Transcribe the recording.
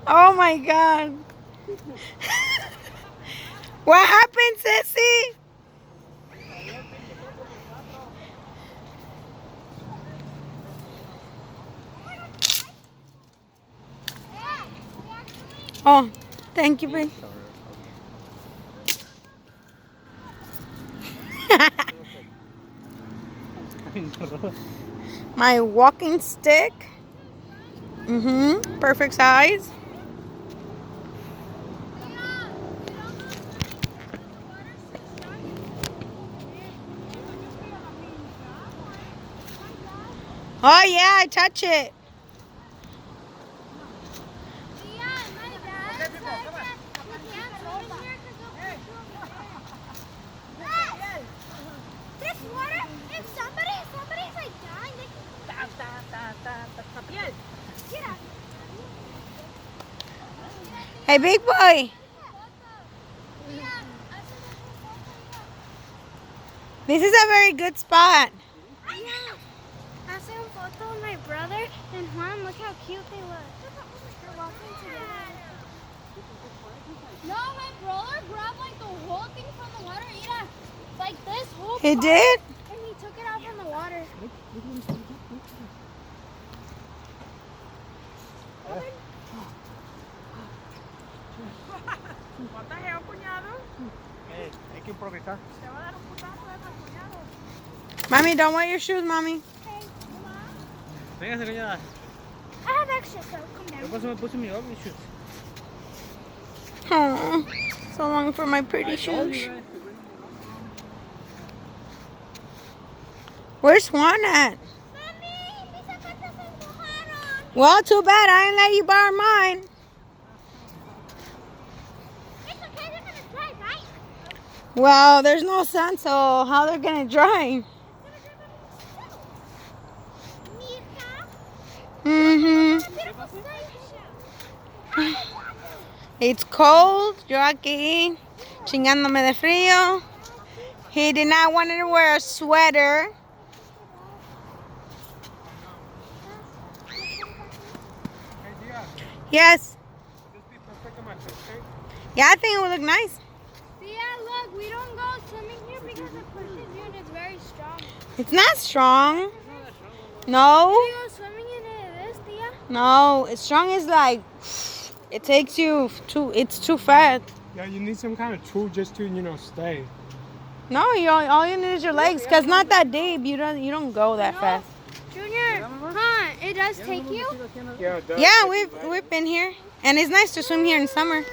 Oh my God. What happened, Sissy? Oh, thank you, babe. My walking stick. Perfect size. Oh yeah, I touch it. This water, if somebody's like dying, they can. Get out. Hey, big boy. This is a very good spot. Yeah. I saw a photo of my brother and Juan. Look how cute they look. They're walking together. No, my brother grabbed like the whole thing from the water. Mira, like this whole He part, did? and he took it out from the water. What the hell, cuñado? Hay que improvisar. Te va a dar un putazo de cuñado. Mommy, don't wear your shoes, mommy. Okay, Véngase, cuñada. I have extra, so come Yo down. por eso me puse mi ugly shoes. Oh, so long for my pretty shoes. Where's Juan at? Mami, mis zapatos se mojaron. Well, too bad. I ain't let you borrow mine. It's okay, they're gonna dry, right? Well, there's no sun, so how they're gonna dry? It's cold. Yo aquí chingándome de frío. He did not want to wear a sweater. Yes. Yeah, I think it would look nice. Yeah, look, we don't go swimming here because it pushes you and it's very strong. It's not strong. No. We go swimming in this, Tia? No. It's strong is like, it takes you it's too fat. Yeah, you need some kind of tool just to, stay. No, all you need is your legs, because not that deep. You don't go that fast. Junior, huh? It does take you? Yeah, it does. Yeah, we've been here. And it's nice to swim here in summer.